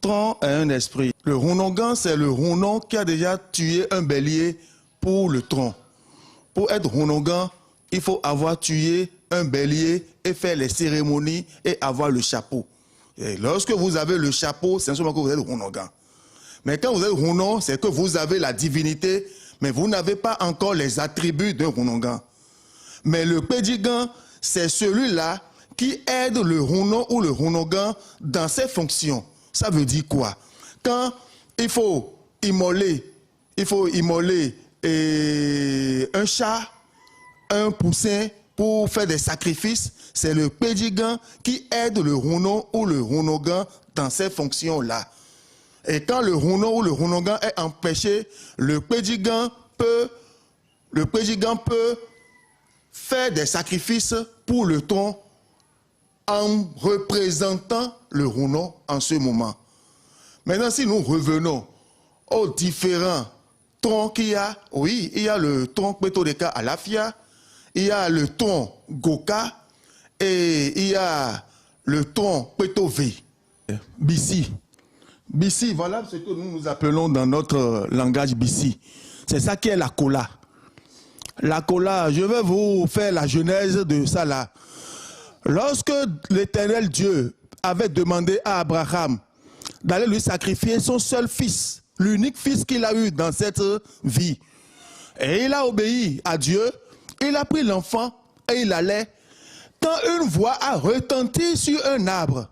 Tron est un esprit. Le Ronongan, c'est le Ronon qui a déjà tué un bélier pour le tronc. Pour être Ronongan, il faut avoir tué un bélier et faire les cérémonies et avoir le chapeau. Et lorsque vous avez le chapeau, c'est seulement que vous êtes Ronongan. Mais quand vous êtes Ronon, c'est que vous avez la divinité, mais vous n'avez pas encore les attributs d'un Ronongan. Mais le Pédigan, c'est celui-là qui aide le Ronon ou le Ronongan dans ses fonctions. Ça veut dire quoi? Quand il faut immoler un chat, un poussin pour faire des sacrifices, c'est le Pédigan qui aide le Ronon ou le Ronongan dans ces fonctions-là. Et quand le Ronon ou le Ronongan est empêché, le Pédigan peut faire des sacrifices pour le tronc en représentant le Ronon en ce moment. Maintenant, si nous revenons aux différents troncs qu'il y a, oui, il y a le tronc Petodeka Alafia, il y a le tronc Goka et il y a le tronc Petové, Bissi. Bissi, voilà ce que nous appelons dans notre langage Bissi. C'est ça qui est la Kola. La Kola, je vais vous faire la genèse de ça là. Lorsque l'Éternel Dieu avait demandé à Abraham d'aller lui sacrifier son seul fils, l'unique fils qu'il a eu dans cette vie, et il a obéi à Dieu, il a pris l'enfant et il allait, quand une voix a retenti sur un arbre,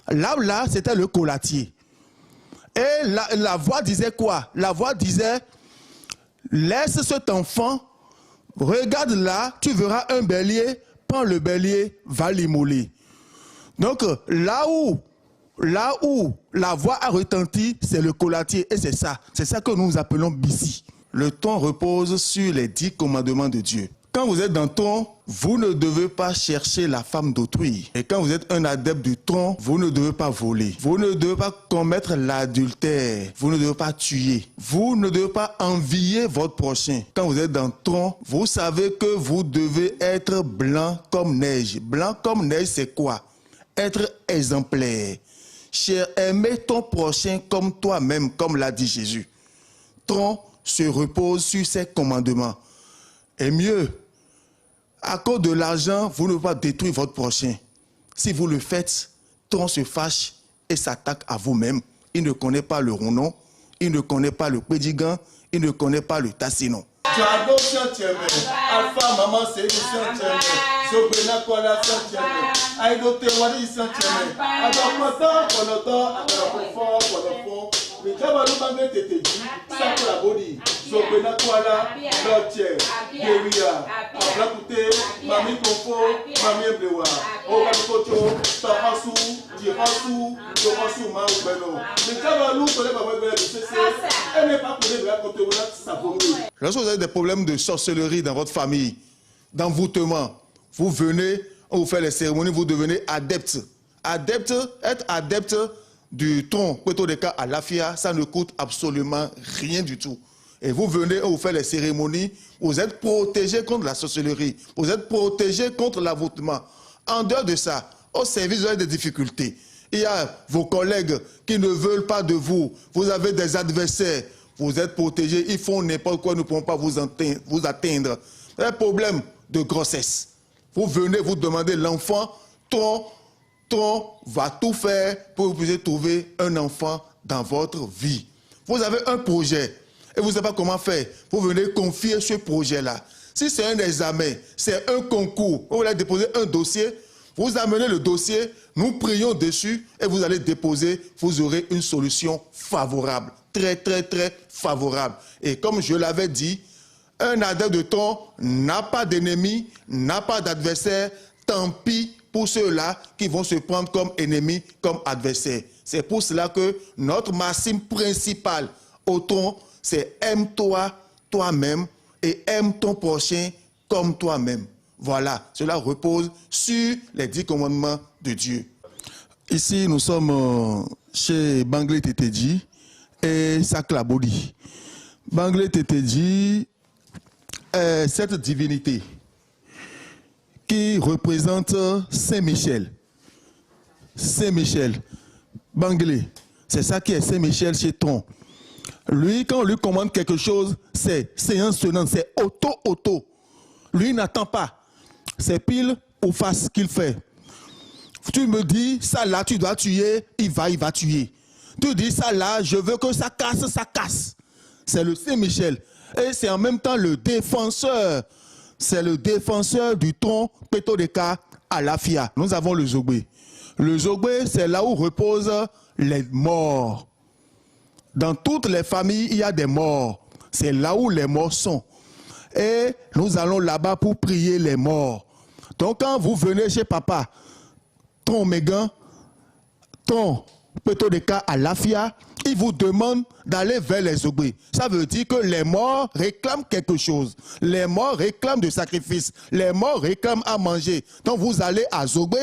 là, c'était le colatier. Et la voix disait quoi? La voix disait, laisse cet enfant, regarde là, tu verras un bélier, prends le bélier, va l'immoler. Donc là où la voix a retenti, c'est le colatier et c'est ça que nous appelons Bissi. Le ton repose sur les 10 commandements de Dieu. Quand vous êtes dans ton, vous ne devez pas chercher la femme d'autrui. Et quand vous êtes un adepte du tronc, vous ne devez pas voler. Vous ne devez pas commettre l'adultère. Vous ne devez pas tuer. Vous ne devez pas envier votre prochain. Quand vous êtes dans tronc, vous savez que vous devez être blanc comme neige. Blanc comme neige, c'est quoi? Être exemplaire. Cher, aimer ton prochain comme toi-même, comme l'a dit Jésus. Tronc se repose sur ses commandements. Et mieux, à cause de l'argent, vous ne pouvez pas détruire votre prochain. Si vous le faites, Tron se fâche et s'attaque à vous-même. Il ne connaît pas le Ronon, il ne connaît pas le Pédigan, il ne connaît pas le Tassinon. Alpha, maman, c'est le Saint-Tiemé. Sobrena, quoi, la Saint-Tiemé. Aïdo, Tewari, Saint-Tiemé. Alors, maintenant, mais quand on va mettre tes dit, ça pour la body. Sobrena, quoi, la Lottier, Guérilla, Ablakouté, Mami Confo, Mami Blewa. Okakocho, Tahasu, Dirasu, Dorasu, Maoubeno. Mais quand on va nous, elle n'est pas pour les côté où ça vaut mieux. Lorsque vous avez des problèmes de sorcellerie dans votre famille, d'envoûtement, vous venez, on vous fait les cérémonies, vous devenez adepte. Être adepte du tronc Petodeka à l'Afia, ça ne coûte absolument rien du tout. Et vous venez, on vous fait les cérémonies, vous êtes protégé contre la sorcellerie, vous êtes protégé contre l'envoûtement. En dehors de ça, au service, vous avez des difficultés. Il y a vos collègues qui ne veulent pas de vous, vous avez des adversaires. Vous êtes protégés, ils font n'importe quoi, nous ne pouvons pas vous atteindre. Un problème de grossesse. Vous venez, vous demandez l'enfant, Tron va tout faire pour que vous puissiez trouver un enfant dans votre vie. Vous avez un projet et vous ne savez pas comment faire. Vous venez confier ce projet-là. Si c'est un examen, c'est un concours, vous allez déposer un dossier, vous amenez le dossier, nous prions dessus et vous allez déposer, vous aurez une solution favorable. Très, très, très favorable. Et comme je l'avais dit, un adepte de ton n'a pas d'ennemi, n'a pas d'adversaire. Tant pis pour ceux-là qui vont se prendre comme ennemis, comme adversaires. C'est pour cela que notre maxime principale au tronc, c'est aime-toi toi-même et aime ton prochain comme toi-même. Voilà, cela repose sur les 10 commandements de Dieu. Ici, nous sommes chez Banglé Tétédji et Saklabodi. Banglé Tétédji est cette divinité qui représente Saint-Michel. Saint-Michel. Banglé, C'est ça qui est Saint-Michel chez Tron. Lui, quand on lui commande quelque chose, c'est séance tenante, c'est auto. Lui, il n'attend pas. C'est pile ou face qu'il fait. Tu me dis, ça là, tu dois tuer, il va tuer. Tu dis, ça là, je veux que ça casse. C'est le Saint-Michel. Et c'est en même temps le défenseur. C'est le défenseur du tronc Petodeka à Lafia. Nous avons le Zogbe. Le Zogbe, c'est là où reposent les morts. Dans toutes les familles, il y a des morts. C'est là où les morts sont. Et nous allons là-bas pour prier les morts. Donc quand vous venez chez papa, ton Mégan, ton Petodeka à Lafia, il vous demande d'aller vers les Zogbe. Ça veut dire que les morts réclament quelque chose. Les morts réclament du sacrifice. Les morts réclament à manger. Donc vous allez à Zogbe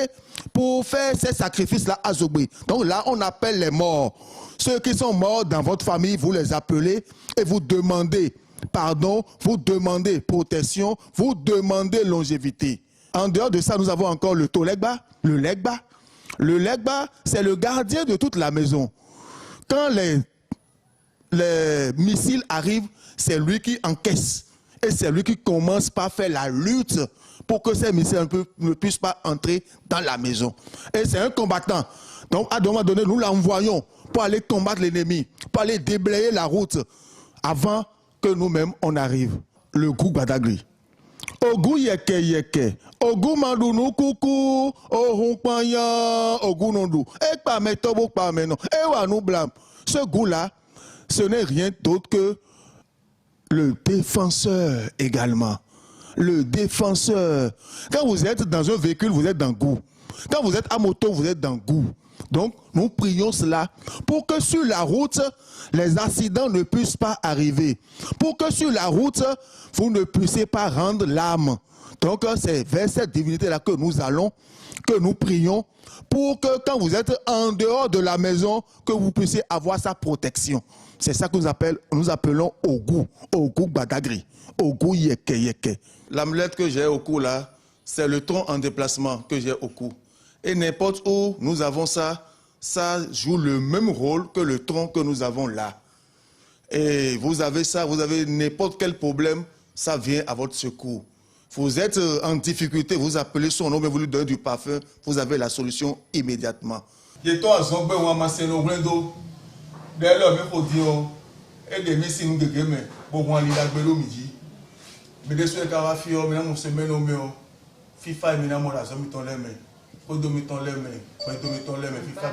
pour faire ces sacrifices-là à Zogbe. Donc là, on appelle les morts. Ceux qui sont morts dans votre famille, vous les appelez et vous demandez pardon, vous demandez protection, vous demandez longévité. En dehors de ça, nous avons encore le Tolegba, le Legba. Le Legba, c'est le gardien de toute la maison. Quand les missiles arrivent, c'est lui qui encaisse. Et c'est lui qui commence par faire la lutte pour que ces missiles ne puissent pas entrer dans la maison. Et c'est un combattant. Donc, à un moment donné, nous l'envoyons pour aller combattre l'ennemi, pour aller déblayer la route avant que nous-mêmes on arrive. Le goût Badagri. Ogu yeke, ogu mandounou koukou, ohun panyan, ogu nondou. Et pas metobo pas menon, et wa nous blâme. Ce goût-là, ce n'est rien d'autre que le défenseur également. Le défenseur. Quand vous êtes dans un véhicule, vous êtes dans goût. Quand vous êtes à moto, vous êtes dans goût. Donc, nous prions cela pour que sur la route, les accidents ne puissent pas arriver. Pour que sur la route, vous ne puissiez pas rendre l'âme. Donc, c'est vers cette divinité-là que nous allons, que nous prions, pour que quand vous êtes en dehors de la maison, que vous puissiez avoir sa protection. C'est ça que nous appelons Ogu Badagri, Ogu Yeke. L'amulette que j'ai au cou là, c'est le tronc en déplacement que j'ai au cou. Et n'importe où nous avons ça, ça joue le même rôle que le tronc que nous avons là. Et vous avez ça, vous avez n'importe quel problème, ça vient à votre secours. Vous êtes en difficulté, vous appelez son nom, mais vous lui donnez du parfum, vous avez la solution immédiatement. Et FIFA